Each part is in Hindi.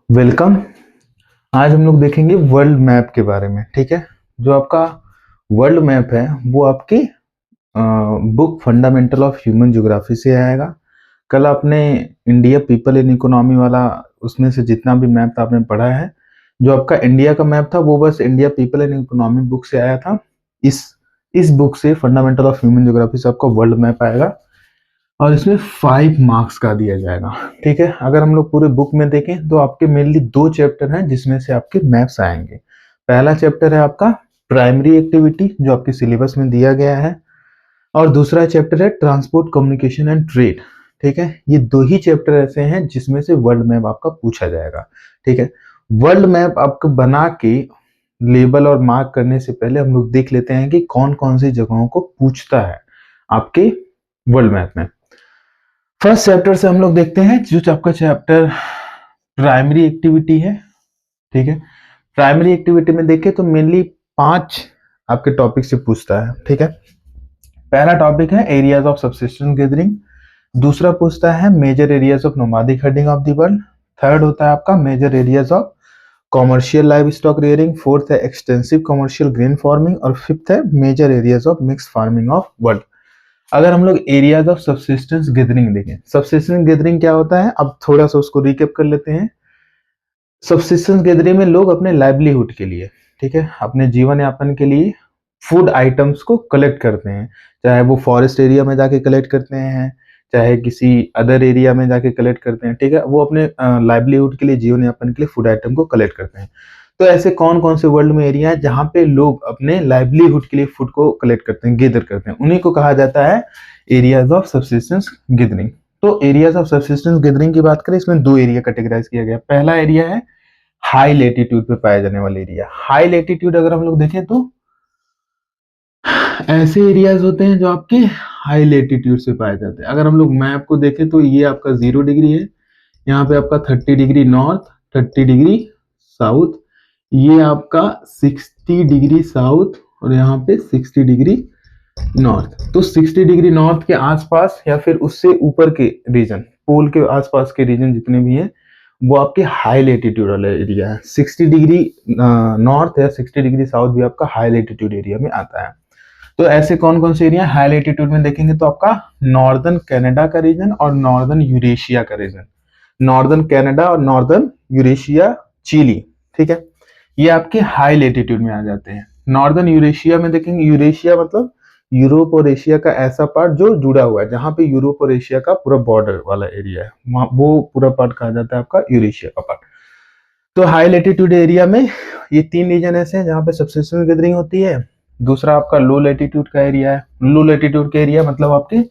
वेलकम। आज हम लोग देखेंगे वर्ल्ड मैप के बारे में। ठीक है, जो आपका वर्ल्ड मैप है वो आपकी book fundamental of human geography से आएगा। कल आपने इंडिया पीपल इन इकोनॉमी वाला, उसमें से जितना भी मैप था आपने पढ़ा है। जो आपका इंडिया का मैप था वो बस India people in economy book से आया था। इस इस बुक से फंडामेंटल ऑफ ह्यूमन ज्योग्राफी से आपका वर्ल्ड मैप आएगा और इसमें 5 मार्क्स का दिया जाएगा। ठीक है, अगर हम लोग पूरे बुक में देखें तो आपके मेनली 2 चैप्टर हैं जिसमें से आपके मैप्स आएंगे। पहला चैप्टर है आपका प्राइमरी एक्टिविटी जो आपके सिलेबस में दिया गया है, और दूसरा चैप्टर है ट्रांसपोर्ट कम्युनिकेशन एंड ट्रेड। ठीक है, ये दो ही चैप्टर ऐसे हैं जिसमें से वर्ल्ड मैप आपका पूछा जाएगा। ठीक है, वर्ल्ड मैप आपको बना के लेबल और मार्क करने से पहले हम लोग देख लेते हैं कि कौन कौन सी जगहों को पूछता है आपके वर्ल्ड मैप में। फर्स्ट चैप्टर से हम लोग देखते हैं जो आपका चैप्टर प्राइमरी एक्टिविटी है। ठीक है, प्राइमरी एक्टिविटी में देखें तो मेनली 5 आपके टॉपिक से पूछता है। ठीक है, पहला टॉपिक है एरियाज ऑफ सबसिस्टेंस गैदरिंग। दूसरा पूछता है major areas of nomadic herding of the world. Third होता है आपका major areas of commercial livestock rearing. Fourth है एक्सटेंसिव कॉमर्शियल ग्रेन फार्मिंग, और फिफ्थ है major areas of mix farming of world. अगर हम लोग एरियाज ऑफ सबसिस्टेंस गैदरिंग देखें, सबसिस्टेंस गैदरिंग क्या होता है, अब थोड़ा सा उसको रिकैप कर लेते हैं। सबसिस्टेंस गैदरिंग में लोग अपने लाइवलीहुड के लिए, ठीक है, अपने जीवन यापन के लिए फूड आइटम्स को कलेक्ट करते हैं। चाहे वो फॉरेस्ट एरिया में जाके कलेक्ट करते हैं, चाहे किसी अदर एरिया में जाके कलेक्ट करते हैं। ठीक है, वो अपने लाइवलीहुड के लिए, जीवन यापन के लिए फूड आइटम को कलेक्ट करते हैं। तो ऐसे कौन कौन से वर्ल्ड में एरिया है जहां पे लोग अपने लाइवलीहुड के लिए फूड को कलेक्ट करते हैं, गैदर करते हैं, उन्हीं को कहा जाता है एरियाज ऑफ सबसिस्टेंस गैदरिंग। तो एरियाज ऑफ सबसिस्टेंस गैदरिंग की बात करें, इसमें 2 एरिया कैटेगराइज किया गया। पहला एरिया है हाई लेटीट्यूड पे पाए जाने वाले एरिया। हाई लेटीट्यूड अगर हम लोग देखें तो ऐसे एरियाज होते हैं जो आपके हाई लेटीट्यूड से पाए जाते हैं। अगर हम लोग मैप को देखें तो ये आपका 0 डिग्री है, यहाँ पे आपका 30 डिग्री नॉर्थ, 30 डिग्री साउथ, ये आपका 60 डिग्री साउथ, और यहाँ पे 60 डिग्री नॉर्थ। तो 60 डिग्री नॉर्थ के आसपास या फिर उससे ऊपर के रीजन, पोल के आसपास के रीजन जितने भी हैं, वो आपके हाई लेटीट्यूड वाला एरिया है। 60 डिग्री नॉर्थ या 60 डिग्री साउथ भी आपका हाई लेटीट्यूड एरिया में आता है। तो ऐसे कौन कौन से एरिया हाई लेटीट्यूड में देखेंगे तो आपका नॉर्दर्न कनाडा का रीजन और नॉर्दर्न यूरेशिया का रीजन। नॉर्दर्न कनाडा और नॉर्दर्न यूरेशिया, चिली। ठीक है, ये आपके हाई लेटीट्यूड में आ जाते हैं। नॉर्दर्न यूरेशिया में देखेंगे, यूरेशिया मतलब यूरोप और एशिया का ऐसा पार्ट जो जुड़ा हुआ है, जहां पे यूरोप और एशिया का पूरा बॉर्डर वाला एरिया है, वो पूरा पार्ट कहा जाता है आपका यूरेशिया का पार्ट। तो हाई लेटीट्यूड एरिया में ये 3 रीजन ऐसे हैं जहां पे सबसिस्टेंस गैदरिंग होती है। दूसरा आपका लो लेटीट्यूड का एरिया है। लो लेटीट्यूड का एरिया मतलब आपके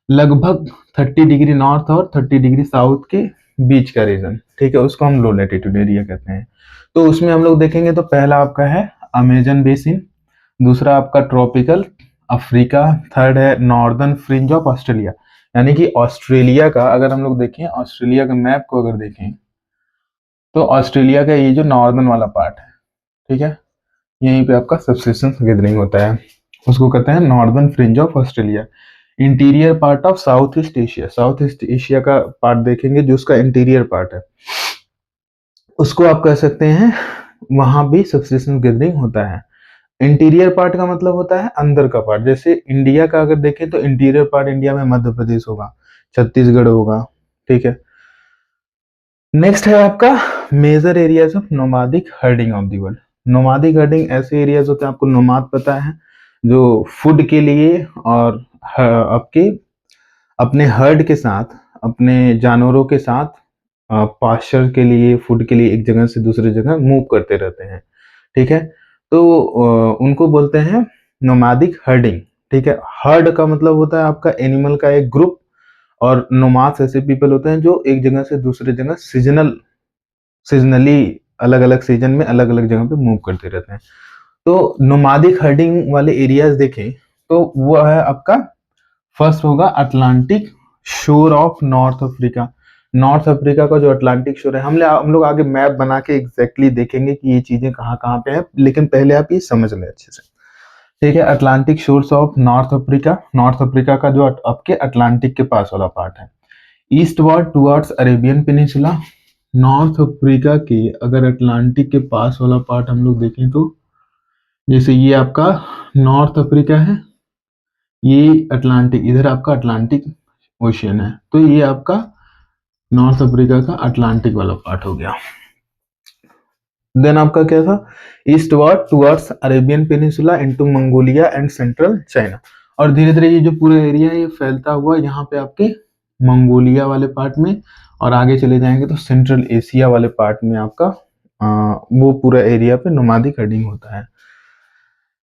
लगभग 30 डिग्री नॉर्थ और 30 डिग्री साउथ के बीच का रीजन। ठीक है, उसको हम लो लेटीट्यूड एरिया कहते हैं। तो उसमें हम लोग देखेंगे तो पहला आपका है अमेजन बेसिन, दूसरा आपका ट्रॉपिकल अफ्रीका, थर्ड है नॉर्दर्न फ्रिंज ऑफ ऑस्ट्रेलिया। यानी कि ऑस्ट्रेलिया का, अगर हम लोग देखें ऑस्ट्रेलिया का मैप को अगर देखें तो ऑस्ट्रेलिया का ये जो नॉर्दर्न वाला पार्ट है, ठीक है, यहीं पे आपका सबसिस्टेंस गैदरिंग होता है, उसको कहते हैं northern fringe of Australia. Interior part of south east Asia, south east Asia का पार्ट देखेंगे जो उसका इंटीरियर पार्ट है, उसको आप कह सकते हैं वहां भी सबसिस्टेंस गैदरिंग होता है। इंटीरियर पार्ट का मतलब होता है अंदर का पार्ट। जैसे इंडिया का अगर देखें तो इंटीरियर पार्ट इंडिया में मध्य प्रदेश होगा, छत्तीसगढ़ होगा। ठीक है, नेक्स्ट है आपका major areas of nomadic herding of the world. Nomadic herding ऐसे एरियाज होते हैं, आपको नोमाद पता है, जो फूड के लिए और आपके अपने हर्ड के साथ, अपने जानवरों के साथ पास्चर के लिए, फूड के लिए एक जगह से दूसरी जगह मूव करते रहते हैं। ठीक है, तो उनको बोलते हैं नोमादिक हर्डिंग। ठीक है, हर्ड का मतलब होता है आपका एनिमल का एक ग्रुप, और नोमाड्स ऐसे पीपल होते हैं जो एक जगह से दूसरी जगह सीजनली अलग अलग सीजन में अलग अलग जगह पे मूव करते रहते हैं। तो नोमादिक हर्डिंग वाले एरियाज देखें तो वो है आपका, फर्स्ट होगा अटलांटिक शोर of north Africa. North Africa का जो अटलांटिक शोर है, हम लोग आगे मैप बना के एग्जैक्टली देखेंगे कि ये चीजें कहाँ कहाँ पे है, लेकिन पहले आप ये समझ लें अच्छे से। ठीक है, Atlantic shores of north Africa, north Africa का जो आपके अटलांटिक के पास वाला पार्ट है। East word towards Arabian peninsula, north Africa के अगर अटलांटिक के पास वाला पार्ट हम लोग देखें तो जैसे ये आपका नॉर्थ अफ्रीका है, ये अटलांटिक, इधर आपका अटलांटिक ओशियन है, तो ये आपका नॉर्थ अफ्रीका का अटलांटिक वाला पार्ट हो गया। देन आपका क्या था, east ward towards Arabian peninsula into Mongolia and central China, और धीरे धीरे ये जो पूरा एरिया है ये फैलता हुआ यहाँ पे आपके मंगोलिया वाले पार्ट में, और आगे चले जाएंगे तो सेंट्रल एशिया वाले पार्ट में आपका वो पूरा एरिया पे नोमाडिक हर्डिंग होता है।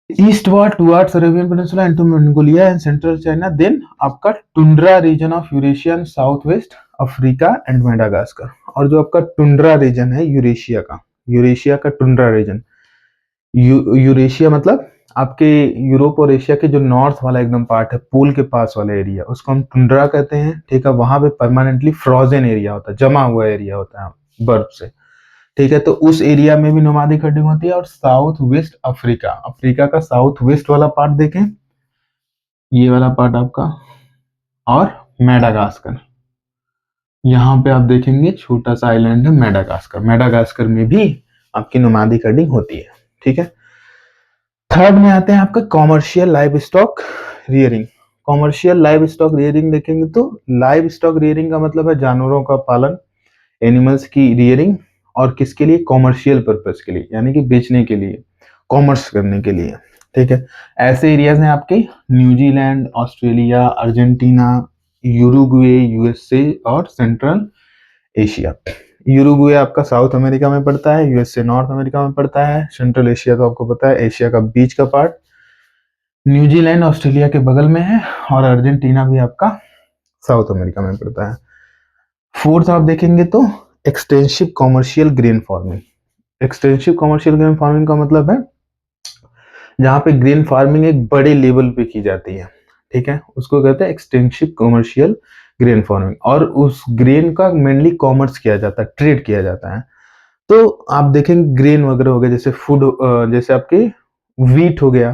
Eastward towards Arabian peninsula into Mongolia and central China, then आपका tundra region of Eurasia and south west Africa and Madagascar, और जो आपका टुंड्रा रीजन है यूरेशिया का टुंड्रा रीजन, यूरेशिया मतलब आपके यूरोप और एशिया के जो नॉर्थ वाला एकदम पार्ट है, पोल के पास वाला एरिया, उसको हम टुंड्रा कहते हैं। ठीक है, वहां पे परमानेंटली फ्रोजन एरिया होता है, जमा हुआ एरिया होता है बर्फ से। ठीक है, तो उस एरिया में भी नोमाडिक हर्डिंग होती है। और साउथ वेस्ट अफ्रीका, अफ्रीका का साउथ वेस्ट वाला पार्ट देखें, ये वाला पार्ट आपका, और मेडागास्कर, यहाँ पे आप देखेंगे छोटा सा आइलैंड है मेडागास्कर, मेडागास्कर में भी आपकी नोमाडिक हर्डिंग होती है। ठीक है, थर्ड में आते हैं आपका commercial livestock rearing. Commercial livestock rearing देखेंगे तो लाइव स्टॉक रियरिंग का मतलब है जानवरों का पालन, एनिमल्स की रियरिंग, और किसके लिए, कॉमर्शियल पर्पस के लिए, यानी कि बेचने के लिए, कॉमर्स करने के लिए। ठीक है, ऐसे एरियाज हैं आपके New Zealand, Australia, Argentina, Uruguay, USA और सेंट्रल एशिया। यूरुग्वे आपका साउथ अमेरिका में पड़ता है, यूएसए नॉर्थ अमेरिका में पड़ता है, सेंट्रल एशिया तो आपको पता है एशिया का बीच का पार्ट, न्यूजीलैंड ऑस्ट्रेलिया के बगल में है, और अर्जेंटीना भी आपका साउथ अमेरिका में पड़ता है। फोर्थ आप देखेंगे तो extensive commercial grain farming. Extensive commercial grain farming का मतलब है जहां पे ग्रेन फार्मिंग एक बड़े लेवल पे की जाती है। ठीक है, उसको कहते हैं एक्सटेंसिव कॉमर्शियल ग्रेन फार्मिंग, और उस ग्रेन का मेनली कॉमर्स किया जाता है, ट्रेड किया जाता है। तो आप देखेंगे ग्रेन वगैरह हो गया, जैसे फूड, जैसे आपके वीट हो गया,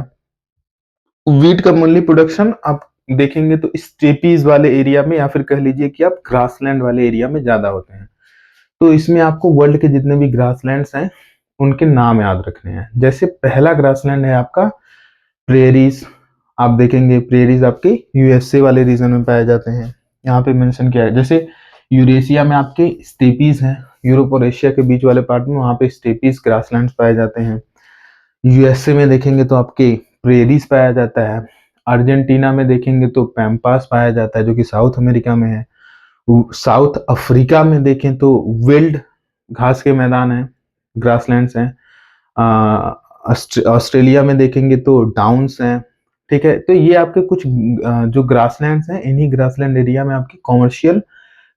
वीट का मेनली प्रोडक्शन आप देखेंगे तो स्टेपीज वाले एरिया में, या फिर कह लीजिए कि आप ग्रासलैंड वाले एरिया में ज्यादा होते हैं। तो इसमें आपको वर्ल्ड के जितने भी ग्रासलैंड्स हैं उनके नाम याद रखने हैं। जैसे पहला ग्रासलैंड है आपका प्रेरीज, आप देखेंगे प्रेरीज आपके यूएसए वाले रीजन में पाए जाते हैं, यहाँ पे मेंशन किया है। जैसे यूरेशिया में आपके स्टेपीज हैं, यूरोप और एशिया के बीच वाले पार्ट में, वहाँ पे स्टेपीज ग्रासलैंड्स पाए जाते हैं। यूएसए में देखेंगे तो आपके प्रेरीज पाया जाता है। अर्जेंटीना में देखेंगे तो पैम्पास पाया जाता है जो कि साउथ अमेरिका में है। साउथ अफ्रीका में देखें तो विल्ड घास के मैदान हैं, ग्रासलैंड्स हैं। ऑस्ट्रेलिया में देखेंगे तो डाउन्स हैं। ठीक है, तो ये आपके कुछ जो ग्रासलैंड्स हैं, इन्हीं ग्रासलैंड एरिया में आपकी कॉमर्शियल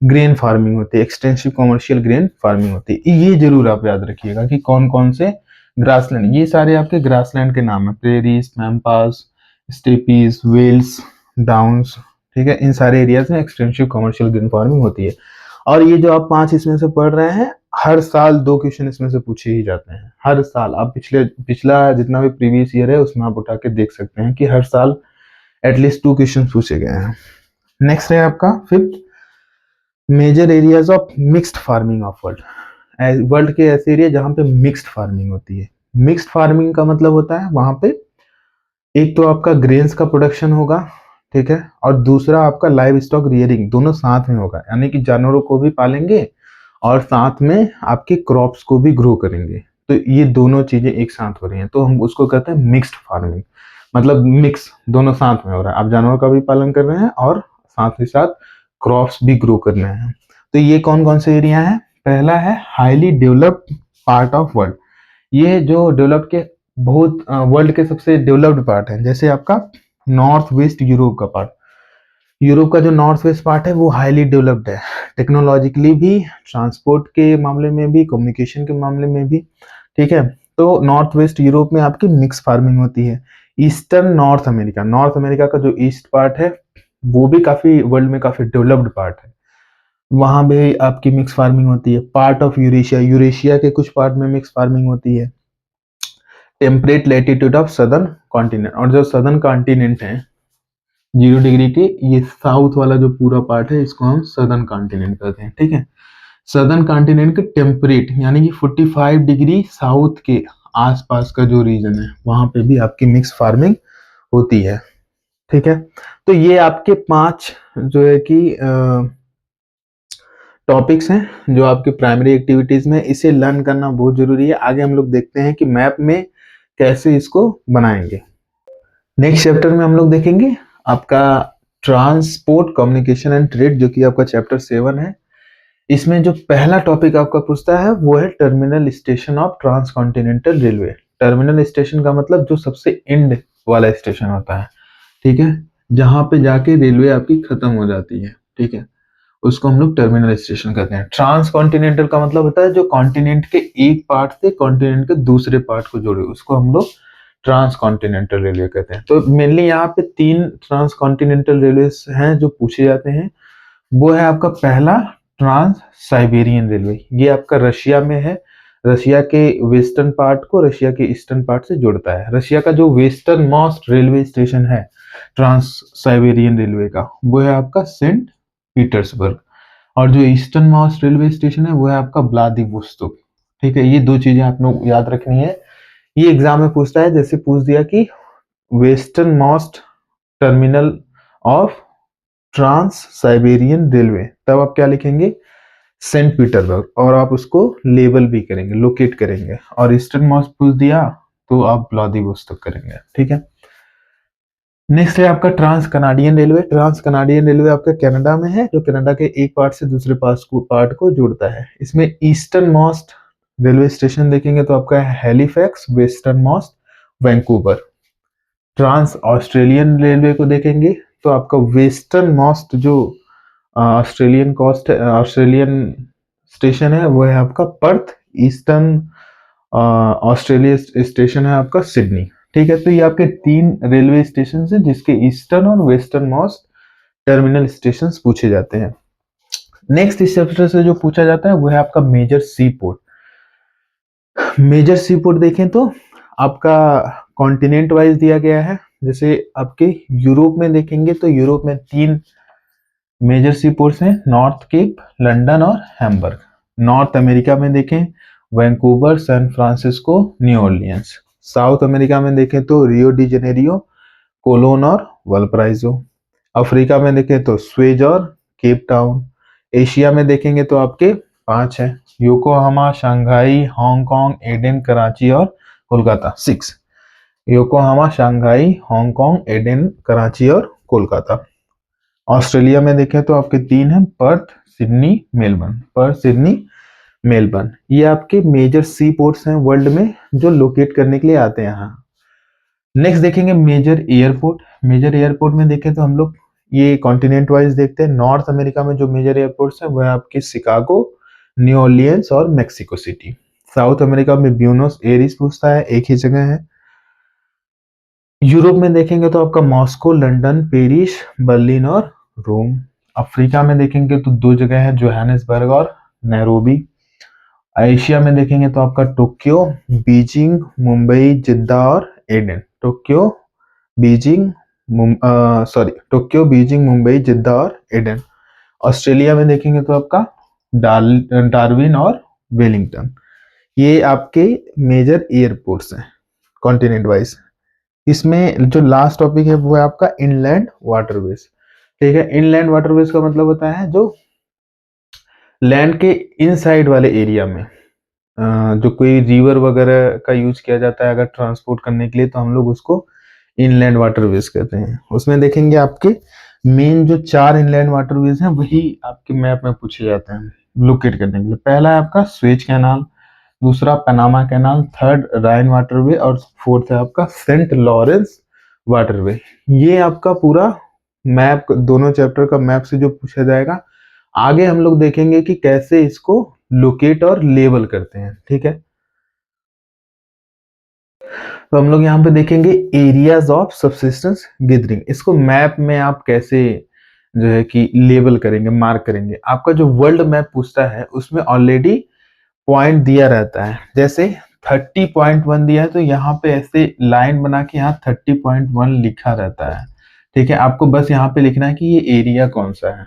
ग्रेन फार्मिंग होती है, एक्सटेंसिव कॉमर्शियल ग्रेन फार्मिंग होती है। ये जरूर आप याद रखिएगा कि कौन कौन से ग्रासलैंड, ये सारे आपके ग्रासलैंड के नाम है, प्रेरीज, पैम्पास, स्टेपीज, वेल्स, डाउन्स। ठीक है, इन सारे एरियाज में एक्सटेंसिव कॉमर्शियल ग्रेन फार्मिंग होती है। और ये जो आप 5 इसमें से पढ़ रहे हैं, हर साल 2 क्वेश्चन इसमें से पूछे ही जाते हैं, हर साल। आप पिछला जितना भी प्रीवियस ईयर है उसमें आप उठा के देख सकते हैं कि हर साल एटलीस्ट 2 क्वेश्चन पूछे गए हैं। नेक्स्ट है आपका fifth, major areas of mixed farming of world. World के ऐसे एरिया जहां पे मिक्स्ड फार्मिंग होती है। मिक्स्ड फार्मिंग का मतलब होता है वहां पे एक तो आपका ग्रेन्स का प्रोडक्शन होगा, ठीक है, और दूसरा आपका लाइव स्टॉक रियरिंग, दोनों साथ में होगा, यानी कि जानवरों को भी पालेंगे और साथ में आपके क्रॉप्स को भी ग्रो करेंगे। तो ये दोनों चीजें एक साथ हो रही हैं, तो हम उसको कहते हैं मिक्स्ड फार्मिंग। मतलब मिक्स, दोनों साथ में हो रहा है, आप जानवरों का भी पालन कर रहे हैं और साथ ही साथ क्रॉप्स भी ग्रो करने हैं। तो ये कौन कौन से एरिया है, पहला है highly developed part of world. ये जो डेवलप के बहुत वर्ल्ड के सबसे डेवलप्ड पार्ट है, जैसे आपका नॉर्थ वेस्ट यूरोप का पार्ट। यूरोप का जो नॉर्थ वेस्ट पार्ट है वो हाईली डेवलप्ड है, टेक्नोलॉजिकली भी, ट्रांसपोर्ट के मामले में भी, कम्युनिकेशन के मामले में भी। ठीक है, तो नॉर्थ वेस्ट यूरोप में आपकी मिक्स फार्मिंग होती है। Eastern North America, north America का जो ईस्ट पार्ट है वो भी काफी वर्ल्ड में काफी डेवलप्ड पार्ट है, वहां भी आपकी मिक्स फार्मिंग होती है। पार्ट ऑफ यूरेशिया, यूरेशिया के कुछ पार्ट में मिक्स फार्मिंग होती है। Temperate latitude of southern continent, और जो सदर्न कॉन्टिनेंट है 0 डिग्री के, ये साउथ वाला जो पूरा पार्ट है इसको हम सदर्न कॉन्टिनेंट कहते हैं। ठीक है, सदर्न कॉन्टिनेंट के टेम्परेट यानी कि 45 डिग्री साउथ के आसपास का जो रीजन है वहां पे भी आपकी मिक्स फार्मिंग होती है। ठीक है, तो ये आपके 5 जो है कि टॉपिक्स हैं जो आपके प्राइमरी एक्टिविटीज में, इसे लर्न करना बहुत जरूरी है। आगे हम लोग देखते हैं कि मैप में कैसे इसको बनाएंगे। नेक्स्ट चैप्टर में हम लोग देखेंगे आपका ट्रांसपोर्ट कम्युनिकेशन एंड ट्रेड, जो कि आपका चैप्टर 7 है। इसमें जो पहला टॉपिक आपका पूछता है वो है terminal station of transcontinental railway. Terminal station का मतलब जो सबसे एंड वाला स्टेशन होता है, ठीक है, जहां पे जाके रेलवे आपकी खत्म हो जाती है, ठीक है, उसको हम लोग टर्मिनल स्टेशन कहते हैं। ट्रांस कॉन्टिनेंटल का मतलब होता है जो कॉन्टिनेंट के एक पार्ट से कॉन्टिनेंट के दूसरे पार्ट को जोड़े, उसको हम लोग ट्रांस कॉन्टिनेंटल रेलवे कहते हैं। तो मेनली यहाँ पे 3 ट्रांस कॉन्टिनेंटल रेलवे हैं जो पूछे जाते हैं। वो है आपका पहला ट्रांस साइबेरियन रेलवे, ये आपका रशिया में है। रशिया के वेस्टर्न पार्ट को रशिया के ईस्टर्न पार्ट से जोड़ता है। रशिया का जो वेस्टर्न मोस्ट रेलवे स्टेशन है ट्रांस साइबेरियन रेलवे का, वो है आपका सेंट पीटर्सबर्ग, और जो ईस्टर्न मोस्ट रेलवे स्टेशन है वो है आपका व्लादिवोस्तोक। ठीक है, ये 2 चीजें आप लोग याद रखनी है। ये एग्जाम में पूछता है, जैसे पूछ दिया कि westernmost terminal of trans Siberian railway, तब आप क्या लिखेंगे, सेंट पीटर्सबर्ग, और आप उसको लेबल भी करेंगे, लोकेट करेंगे। और ईस्टर्न मोस्ट पूछ दिया तो आप व्लादिवोस्तोक करेंगे। ठीक है, नेक्स्ट है आपका trans Canadian railway. Trans Canadian railway आपका कनाडा में है, जो कनाडा के एक पार्ट से दूसरे पार्ट को जोड़ता है। इसमें ईस्टर्न मोस्ट रेलवे स्टेशन देखेंगे तो आपका है Halifax, westernmost Vancouver. Trans Australian railway को देखेंगे तो आपका वेस्टर्न मोस्ट जो ऑस्ट्रेलियन स्टेशन है वो है आपका पर्थ। ईस्टर्न ऑस्ट्रेलिया स्टेशन है आपका सिडनी। ठीक है, तो ये आपके 3 रेलवे स्टेशन है जिसके ईस्टर्न और वेस्टर्न मोस्ट टर्मिनल स्टेशन पूछे जाते हैं। नेक्स्ट इस चैप्टर से जो पूछा जाता है वो है आपका मेजर सी पोर्ट। मेजर सी पोर्ट देखें तो आपका कॉन्टिनेंट वाइज दिया गया है। जैसे आपके यूरोप में देखेंगे तो यूरोप में 3 मेजर सी पोर्ट्स हैं, नॉर्थ केप, लंदन और हैम्बर्ग। नॉर्थ अमेरिका में देखें Vancouver, San Francisco, New Orleans. South America में देखें तो रियो डी जेनेरियो, कोलोन और वल्पराइजो। अफ्रीका में देखें तो स्वेज और केप टाउन। एशिया में देखेंगे तो आपके 5 हैं, Yokohama, Shanghai, Hong Kong, Aden, Karachi और Kolkata. 6, Yokohama, Shanghai, Hong Kong, Aden, Karachi और कोलकाता। ऑस्ट्रेलिया में देखें तो आपके 3 हैं, Perth, Sydney, Melbourne. Perth, Sydney, Melbourne. ये आपके मेजर सी पोर्ट्स हैं वर्ल्ड में जो लोकेट करने के लिए आते हैं यहाँ। नेक्स्ट देखेंगे मेजर एयरपोर्ट। मेजर एयरपोर्ट में देखें तो हम लोग ये कॉन्टिनेंट वाइज देखते हैं। नॉर्थ अमेरिका में जो मेजर एयरपोर्ट्स हैं वह आपके शिकागो, न्यू ऑर्लियंस और मेक्सिको सिटी। साउथ अमेरिका में ब्यूनोस एयरिस पूछता है, एक ही जगह है। यूरोप में देखेंगे तो आपका मॉस्को, लंदन, पेरिस, बर्लिन और रोम। अफ्रीका में देखेंगे तो 2 जगह है, जोहानिसबर्ग और नैरोबी। एशिया में देखेंगे तो आपका टोक्यो, बीजिंग, मुंबई, जिद्दा और Aden. Tokyo, Beijing, Tokyo, Beijing, Mumbai, Jeddah और एडन। ऑस्ट्रेलिया में देखेंगे तो आपका डार्विन और वेलिंगटन। ये आपके मेजर एयरपोर्ट्स हैं कॉन्टिनेंट वाइज। इसमें जो लास्ट टॉपिक है वो है आपका इनलैंड वाटरवेज। ठीक है, इनलैंड वाटरवेज का मतलब होता है जो लैंड के इनसाइड वाले एरिया में जो कोई रिवर वगैरह का यूज किया जाता है अगर ट्रांसपोर्ट करने के लिए, तो हम लोग उसको इनलैंड वाटरवेज कहते हैं। उसमें देखेंगे आपके मेन जो 4 इनलैंड वाटरवेज हैं वही आपके मैप में पूछे जाते हैं लोकेट करने के लिए। पहला है आपका स्वेज कैनाल, दूसरा पनामा कैनाल, थर्ड राइन वाटरवे और फोर्थ है आपका सेंट लॉरेंस वाटरवे। ये आपका पूरा मैप, दोनों चैप्टर का मैप से जो पूछा जाएगा। आगे हम लोग देखेंगे कि कैसे इसको लोकेट और लेबल करते हैं। ठीक है, तो हम लोग यहाँ पे देखेंगे एरियाज ऑफ सबसिस्टेंस गैदरिंग। इसको मैप में आप कैसे जो है कि लेबल करेंगे, मार्क करेंगे। आपका जो वर्ल्ड मैप पूछता है उसमें ऑलरेडी पॉइंट दिया रहता है। जैसे 30.1 दिया है तो यहाँ पे ऐसे लाइन बना के यहाँ 30.1 लिखा रहता है। ठीक है, आपको बस यहाँ पे लिखना है कि ये एरिया कौन सा है।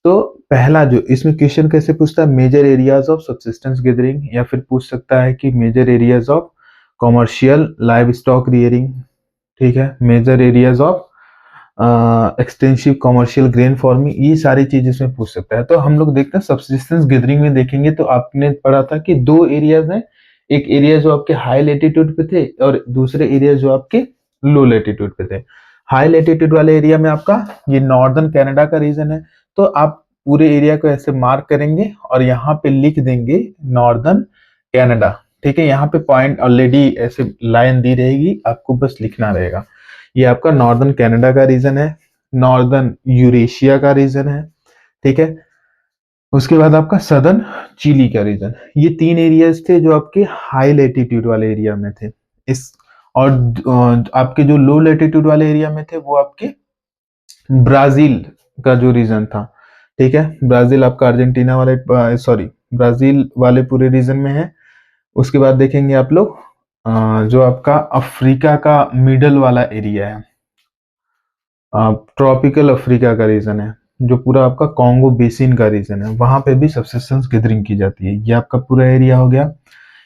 तो पहला जो इसमें क्वेश्चन कैसे पूछता है, major areas of subsistence gathering, या फिर पूछ सकता है कि major areas of commercial livestock rearing, ठीक है, major areas of extensive commercial grain farming, ये सारी चीज इसमें पूछ सकता है। तो हम लोग देखते हैं सब्सिस्टेंस गैदरिंग में देखेंगे तो आपने पढ़ा था कि दो एरियाज हैं, एक एरिया जो आपके हाई लेटीट्यूड पे थे और दूसरे एरिया जो आपके लो लेटीट्यूड पे थे। हाई लेटीट्यूड वाले एरिया में आपका ये नॉर्दर्न कनाडा का रीजन है, तो आप पूरे एरिया को ऐसे मार्क करेंगे और यहाँ पे लिख देंगे नॉर्दर्न कनाडा, ठीक है। यहाँ पे पॉइंट ऑलरेडी ऐसे लाइन दी रहेगी, आपको बस लिखना रहेगा। ये आपका नॉर्दर्न कनाडा का रीजन है, नॉर्दर्न यूरेशिया का रीजन है, ठीक है। उसके बाद आपका सदर्न चिली का रीजन। ये तीन एरियाज थे जो आपके हाई लेटीट्यूड वाले एरिया में थे। इस और आपके जो लो लेटीट्यूड वाले एरिया में थे वो आपके ब्राजील का जो रीजन था, ठीक है। ब्राजील आपका अर्जेंटीना वाले सॉरी ब्राजील वाले पूरे रीजन में है। उसके बाद देखेंगे आप लोग जो आपका अफ्रीका का मिडल वाला एरिया है, ट्रॉपिकल अफ्रीका का रीजन है, जो पूरा आपका कॉन्गो बेसिन का रीजन है, वहां पे भी सबसिस्टेंस गैदरिंग की जाती है। ये आपका पूरा एरिया हो गया।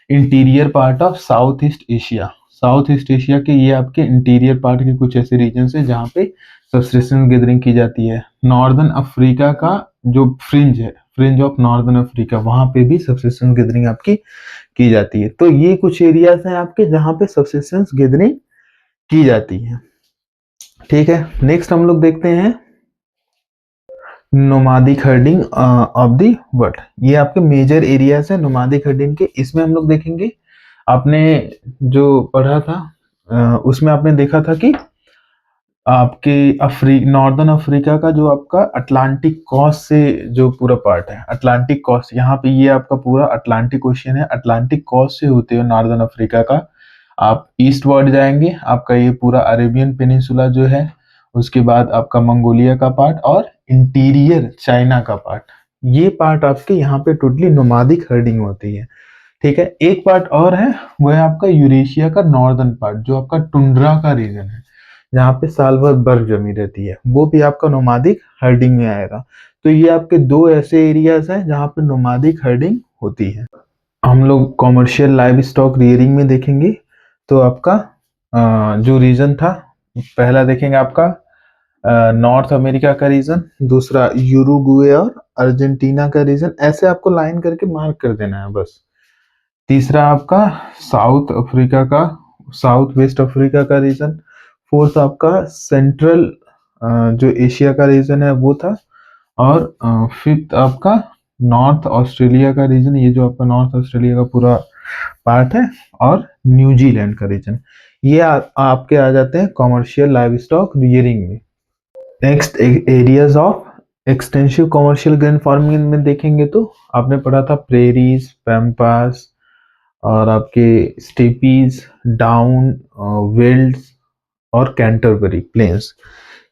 Interior part of south east Asia, south east Asia के ये आपके इंटीरियर पार्ट के कुछ ऐसे रीजन है जहाँ पे सबसिस्टेंस गैदरिंग की जाती है। नॉर्दर्न अफ्रीका का जो फ्रिंज है, फ्रिंज ऑफ नॉर्दर्न अफ्रीका, वहां पे भी सबसिस्टेंस गैदरिंग आपकी की जाती है। तो ये कुछ एरियाज हैं आपके जहाँ पे सबसिस्टेंस गैदरिंग की जाती है, ठीक है। नेक्स्ट हम लोग देखते हैं नोमादिक हर्डिंग ऑफ द वर्ल्ड। ये आपके मेजर एरियाज है नोमादिक हर्डिंग के। इसमें हम लोग देखेंगे, आपने जो पढ़ा था उसमें आपने देखा था कि आपके नॉर्दर्न अफ्रीका का जो आपका अटलांटिक कोस्ट से जो पूरा पार्ट है, अटलांटिक कोस्ट, यहाँ पे ये आपका पूरा अटलांटिक ओशियन है। अटलांटिक कोस्ट से होते हुए नॉर्दर्न अफ्रीका का आप ईस्ट वर्ड जाएंगे, आपका ये पूरा अरेबियन पेनिनसुला जो है, उसके बाद आपका मंगोलिया का पार्ट और इंटीरियर चाइना का पार्ट, ये पार्ट आपके यहाँ पे टोटली नोमादिक हर्डिंग होती है, ठीक है। एक पार्ट और है, वो है आपका यूरेशिया का नॉर्दर्न पार्ट, जो आपका टुंड्रा का रीजन है, जहाँ पे साल भर बर्फ जमी रहती है, वो भी आपका नोमादिक हर्डिंग में आएगा। तो ये आपके दो ऐसे एरियाज हैं जहाँ पे नोमादिक हर्डिंग होती है। हम लोग कॉमर्शियल लाइव स्टॉक रियरिंग में देखेंगे तो आपका जो रीजन था, पहला देखेंगे आपका नॉर्थ अमेरिका का रीजन, दूसरा यूरुग्वे और अर्जेंटीना का रीजन, ऐसे आपको लाइन करके मार्क कर देना है बस। तीसरा आपका साउथ अफ्रीका का, साउथ वेस्ट अफ्रीका का रीजन। फोर्थ आपका सेंट्रल जो एशिया का रीजन है वो था। और फिफ्थ आपका नॉर्थ ऑस्ट्रेलिया का रीजन, ये जो आपका नॉर्थ ऑस्ट्रेलिया का पूरा पार्ट है, और न्यूजीलैंड का रीजन। ये आपके आ जाते हैं कॉमर्शियल लाइव स्टॉक रियरिंग में। Next areas of extensive commercial grain farming में देखेंगे तो आपने पढ़ा था प्रेरीज, पैम्पास और आपके स्टेपीज, डाउन, वेल्ड्स और कैंटरबरी प्लेन्स,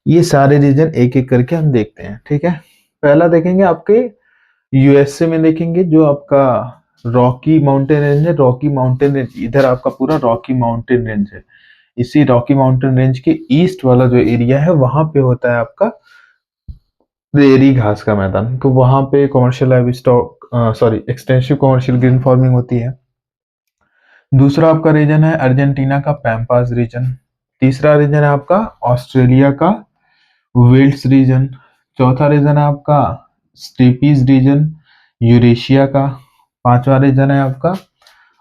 ये सारे रीजन एक एक करके हम देखते हैं, ठीक है। पहला देखेंगे आपके यूएसए में, देखेंगे जो आपका रॉकी माउंटेन रेंज है, रॉकी माउंटेन रेंज, इधर आपका पूरा रॉकी माउंटेन रेंज है। इसी रॉकी माउंटेन रेंज के ईस्ट वाला जो एरिया है वहां पे होता है आपका प्रेरी घास का मैदान, तो वहां पे commercial live stock sorry extensive commercial green farming होती है। दूसरा आपका रीजन है अर्जेंटीना का पैम्पास रीजन। तीसरा रीजन है आपका ऑस्ट्रेलिया का वेल्ड्स रीजन। चौथा रीजन है आपका स्टेपीज रीजन यूरेशिया का। पांचवा रीजन है आपका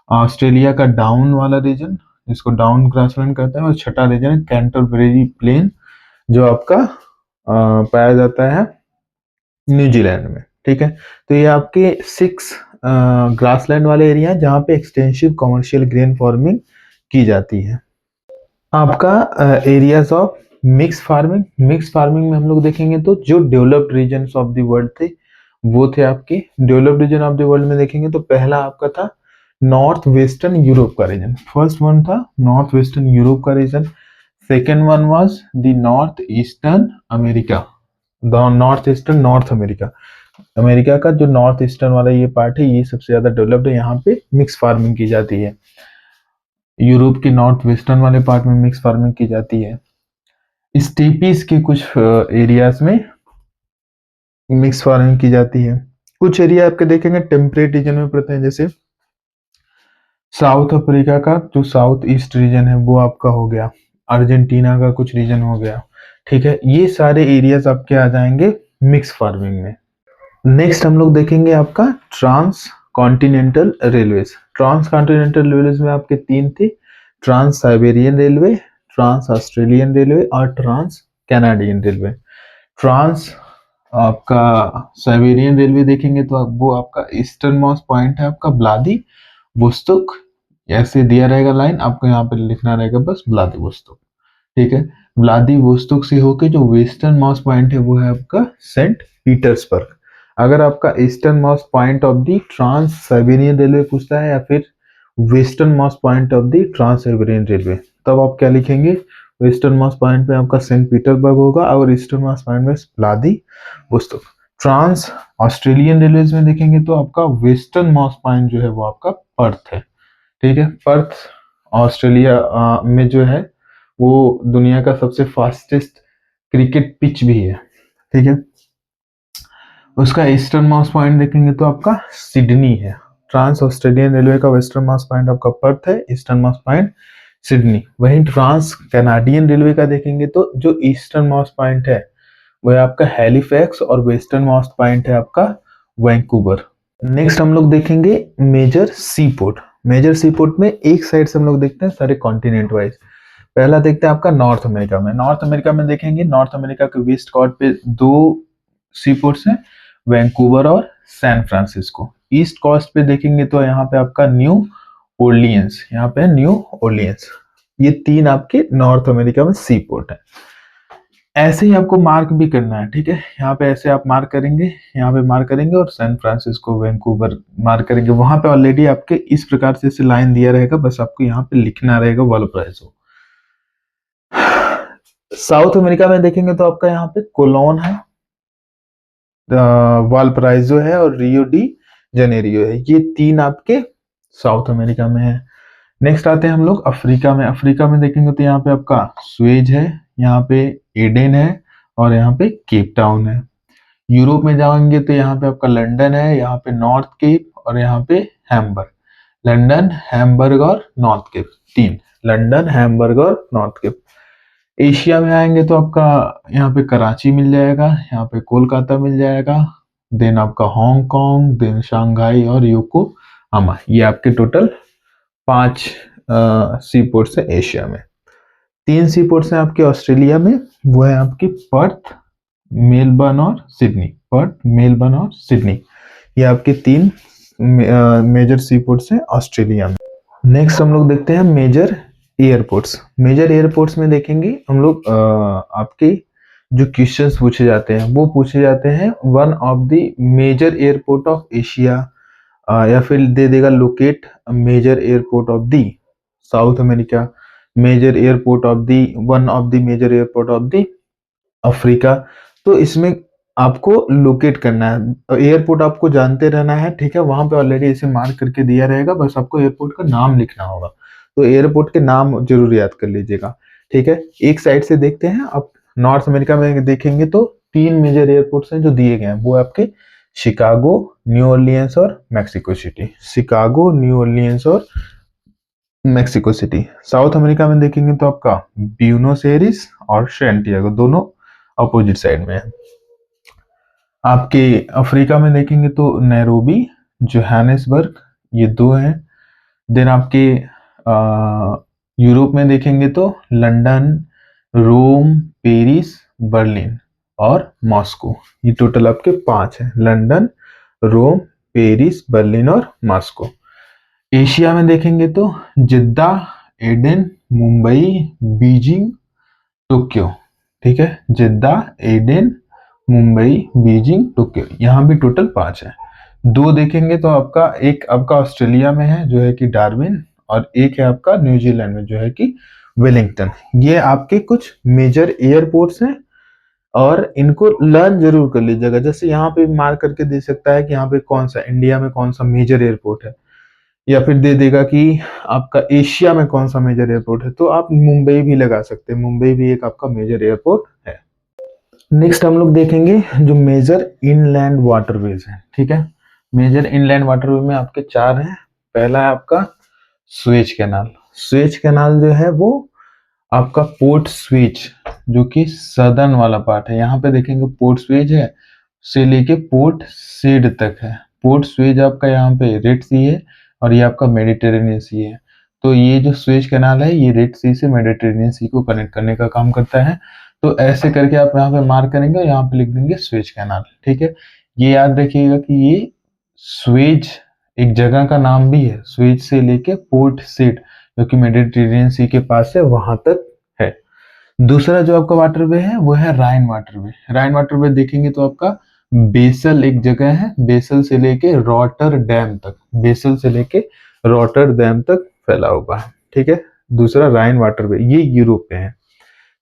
ऑस्ट्रेलिया का डाउन वाला रीजन, जिसको डाउन ग्रासलैंड कहते हैं। और छठा रीजन है कैंटरबरी प्लेन, जो आपका पाया जाता है न्यूजीलैंड में, ठीक है। तो ये आपके 6 ग्रासलैंड वाले एरिया है जहाँ पे एक्सटेंसिव कॉमर्शियल ग्रेन फार्मिंग की जाती है। आपका areas of mix farming, mix farming में हम लोग देखेंगे तो जो developed region of the world थे वो थे आपके developed region of the world में देखेंगे तो पहला आपका था नॉर्थ वेस्टर्न यूरोप का रीजन। फर्स्ट वन था नॉर्थ वेस्टर्न यूरोप का region. Second one was the north eastern America, the north eastern North America. America का जो नॉर्थ ईस्टर्न वाला ये पार्ट है ये सबसे ज्यादा डेवलप्ड है, यहाँ पे मिक्स फार्मिंग की जाती है। यूरोप के नॉर्थ वेस्टर्न वाले पार्ट में मिक्स फार्मिंग की जाती है। स्टेपीज के कुछ एरियाज में मिक्स फार्मिंग की जाती है। कुछ एरिया आपके देखेंगे टेम्परेट रीजन में पड़ते हैं, जैसे साउथ अफ्रीका का जो साउथ ईस्ट रीजन है वो आपका हो गया, अर्जेंटीना का कुछ रीजन हो गया, ठीक है। ये सारे एरियाज आपके आ जाएंगे मिक्स फार्मिंग में। नेक्स्ट हम लोग देखेंगे आपका transcontinental railways. Transcontinental railways में आपके तीन थे, trans Siberian railway, trans Australian railway और ट्रांस कैनाडियन रेलवे। ट्रांस आपका साइबेरियन रेलवे देखेंगे तो वो आपका ईस्टर्न मोस्ट पॉइंट है आपका व्लादी वोस्तोक, ऐसे दिया रहेगा लाइन, आपको यहाँ पे लिखना रहेगा बस व्लादी वोस्तोक, ठीक है। व्लादी वोस्तोक से होके जो वेस्टर्न मोस्ट पॉइंट है वो है आपका सेंट पीटर्सबर्ग। अगर आपका easternmost point of the trans Siberian railway पूछता है या फिर westernmost point of the trans Siberian railway, तब आप क्या लिखेंगे, वेस्टर्न मोस्ट पॉइंट में आपका सेंट पीटर्सबर्ग होगा और ईस्टर्न मोस्ट पॉइंट में व्लादी वोस्तोक। ट्रांस ऑस्ट्रेलियन रेलवेज में देखेंगे तो आपका वेस्टर्न मोस्ट पॉइंट जो है वो आपका पर्थ है, ठीक है। पर्थ ऑस्ट्रेलिया में जो है वो दुनिया का सबसे फास्टेस्ट क्रिकेट पिच भी है, ठीक है। उसका ईस्टर्न मोस्ट पॉइंट देखेंगे तो आपका सिडनी है। ट्रांस ऑस्ट्रेलियन रेलवे का वेस्टर्न मोस्ट पॉइंट आपका पर्थ है, ईस्टर्न मोस्ट पॉइंट सिडनी। वहीं ट्रांस कैनाडियन रेलवे का देखेंगे तो जो ईस्टर्न मोस्ट पॉइंट है वो है आपका हैलिफैक्स और वेस्टर्न मोस्ट पॉइंट है आपका वैंकूवर। नेक्स्ट हम लोग देखेंगे मेजर सी पोर्ट। मेजर सी पोर्ट में एक साइड से हम लोग देखते हैं सारे कॉन्टिनेंट वाइज। पहला देखते हैं आपका नॉर्थ अमेरिका में। नॉर्थ अमेरिका में देखेंगे, नॉर्थ अमेरिका के वेस्ट कोस्ट पे दो सी पोर्ट्स हैं, वैंकूवर और सैन फ्रांसिस्को। ईस्ट कोस्ट पे देखेंगे तो यहाँ पे आपका न्यू ओरलियंस, यहाँ पे न्यू ओरलियंस। ये तीन आपके नॉर्थ अमेरिका में सी पोर्ट है। ऐसे ही आपको मार्क भी करना है, ठीक है। यहाँ पे ऐसे आप मार्क करेंगे, यहाँ पे मार्क करेंगे और सैन फ्रांसिस्को वैंकूवर मार्क करेंगे। वहां पे ऑलरेडी आपके इस प्रकार से इसे लाइन दिया रहेगा, बस आपको यहाँ पे लिखना रहेगा वालपराइजो। साउथ अमेरिका में देखेंगे तो आपका यहाँ पे कोलोन है, वालपराइजो है और रियो डी जनेरियो है। ये तीन आपके साउथ अमेरिका में है। नेक्स्ट आते हैं हम लोग अफ्रीका में। अफ्रीका में देखेंगे तो यहाँ पे आपका सुएज है, यहाँ पे एडेन है और यहाँ पे केप टाउन है। यूरोप में जाएंगे तो यहाँ पे आपका लंदन है, यहाँ पे नॉर्थ केप और यहाँ पे हैम्बर्ग। लंदन, हैम्बर्ग और नॉर्थ केप, तीन, लंदन, हैम्बर्ग और नॉर्थ केप। एशिया में आएंगे तो आपका यहाँ पे कराची मिल जाएगा, यहाँ पे कोलकाता मिल जाएगा, देन आपका हांगकांग, देन शंघाई और योकोहामा। ये आपके टोटल 5 सी पोर्ट्स है एशिया में। 3 सी पोर्ट्स हैं आपके ऑस्ट्रेलिया में, वो है आपकी पर्थ, मेलबर्न और सिडनी। पर्थ, मेलबर्न और सिडनी, ये आपके 3 मेजर सी पोर्ट्स हैं ऑस्ट्रेलिया में। नेक्स्ट हम लोग देखते हैं मेजर एयरपोर्ट्स। मेजर एयरपोर्ट्स में देखेंगे हम लोग आपके जो क्वेश्चंस पूछे जाते हैं वो पूछे जाते हैं one of the major airport of Asia, या फिर दे देगा locate major airport of the South America, major airport of the one of the major airport of the Africa. तो इसमें आपको लोकेट करना है, एयरपोर्ट आपको जानते रहना है, ठीक है। वहां पे ऑलरेडी इसे मार्क करके दिया रहेगा, बस आपको एयरपोर्ट का नाम लिखना होगा। तो एयरपोर्ट के नाम जरूर याद कर लीजिएगा, ठीक है। एक साइड से देखते हैं, अब नॉर्थ अमेरिका में देखेंगे तो 3 मेजर एयरपोर्ट्स हैं जो दिए गए हैं, वो आपके शिकागो, न्यू ऑरलियंस और Mexico city. Chicago, new Orleans और मैक्सिको सिटी। साउथ अमेरिका में देखेंगे तो आपका ब्यूनोस एयरिस और सैंटियागो, दोनों अपोजिट साइड में है। आपके अफ्रीका में देखेंगे तो नैरोबी, जोहानिसबर्ग, ये 2 हैं। देन आपके यूरोप में देखेंगे तो लंदन, रोम, पेरिस, बर्लिन और मॉस्को। ये टोटल आपके 5 हैं, लंदन, रोम, पेरिस, बर्लिन और मॉस्को। एशिया में देखेंगे तो जिद्दा, एडन, मुंबई, बीजिंग, टोक्यो, ठीक है। जिद्दा, एडन, मुंबई, बीजिंग, टोक्यो, यहाँ भी टोटल 5 है। 2 देखेंगे तो आपका एक आपका ऑस्ट्रेलिया में है जो है कि डार्विन, और एक है आपका न्यूजीलैंड में जो है कि वेलिंगटन। ये आपके कुछ मेजर एयरपोर्ट्स हैं और इनको लर्न जरूर कर लीजिएगा। जैसे यहाँ पे मार्क करके दे सकता है कि यहाँ पे कौन सा इंडिया में कौन सा मेजर एयरपोर्ट है, या फिर दे देगा कि आपका एशिया में कौन सा मेजर एयरपोर्ट है, तो आप मुंबई भी लगा सकते हैं, मुंबई भी एक आपका मेजर एयरपोर्ट है। नेक्स्ट हम लोग देखेंगे जो मेजर इनलैंड वाटरवेज है, ठीक है। मेजर इनलैंड वाटरवे में आपके 4 हैं। पहला है आपका स्वेज कैनाल। स्वेज कैनाल जो है वो आपका पोर्ट स्वेज, जो कि सदर्न वाला पार्ट है, यहाँ पे देखेंगे पोर्ट स्वेज है से लेके पोर्ट सेड तक है। पोर्ट स्वेज आपका यहाँ पे रेड सी है और ये आपका मेडिटेरेनियन सी है। तो ये जो स्वेज कैनाल है ये रेड सी से मेडिटेरेनियन सी को कनेक्ट करने का काम करता है। तो ऐसे करके आप यहाँ पे मार्क करेंगे और यहाँ पे लिख देंगे स्वेज कैनाल, ठीक है। ये याद रखिएगा कि ये स्वेज एक जगह का नाम भी है, स्वेज से लेके पोर्ट सेड जो कि मेडिटेरेनियन सी के पास है वहां तक है। दूसरा जो आपका वाटरवे है वो है राइन वाटरवे। राइन वाटरवे देखेंगे तो आपका बेसल एक जगह है, बेसल से लेके रॉटरडैम तक, बेसल से लेके रॉटरडैम तक फैला हुआ है, ठीक है। दूसरा राइन वाटरवे ये यूरोप में है।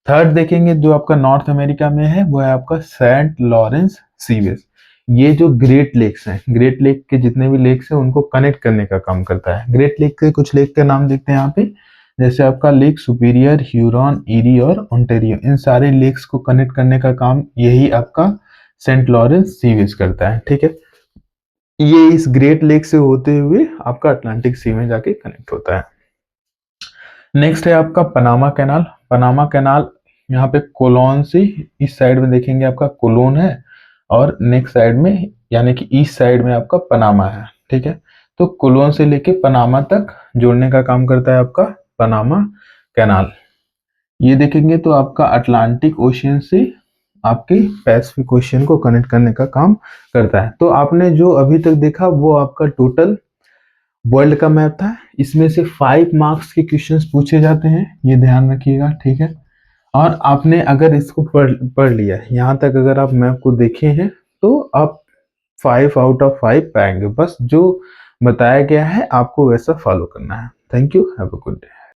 थर्ड देखेंगे जो आपका नॉर्थ अमेरिका में है वो है आपका सेंट लॉरेंस सीवेज। ये जो ग्रेट लेक्स हैं, ग्रेट लेक के जितने भी लेक्स हैं उनको कनेक्ट करने का काम करता है। ग्रेट लेक के कुछ लेक का नाम देखते हैं यहाँ पे, जैसे आपका लेक सुपीरियर, ह्यूरॉन, ईरी और ओंटारियो। इन सारे लेक्स को कनेक्ट करने का काम यही आपका सेंट लॉरेंस सीवेज करता है, ठीक है। ये इस ग्रेट लेक से होते हुए आपका अटलांटिक सी में जाके कनेक्ट होता है। नेक्स्ट है आपका पनामा कैनाल। पनामा कैनाल यहाँ पे कोलोन से इस साइड में देखेंगे आपका कोलोन है और नेक्स्ट साइड में यानी कि ईस्ट साइड में आपका पनामा है, ठीक है। तो कोलोन से लेके पनामा तक जोड़ने का काम करता है आपका पनामा कैनाल। ये देखेंगे तो आपका अटलांटिक ओशियन से आपके पैसिफिक ओशियन को कनेक्ट करने का काम करता है। तो आपने जो अभी तक देखा वो आपका टोटल वर्ल्ड का मैप था। इसमें से 5 मार्क्स के क्वेश्चंस पूछे जाते हैं, ये ध्यान रखिएगा, ठीक है। और आपने अगर इसको पढ़ लिया, यहाँ तक अगर आप मैप को देखे हैं तो आप 5 आउट ऑफ 5 पाएंगे। बस जो बताया गया है आपको वैसा फॉलो करना है। Thank you, have a good day.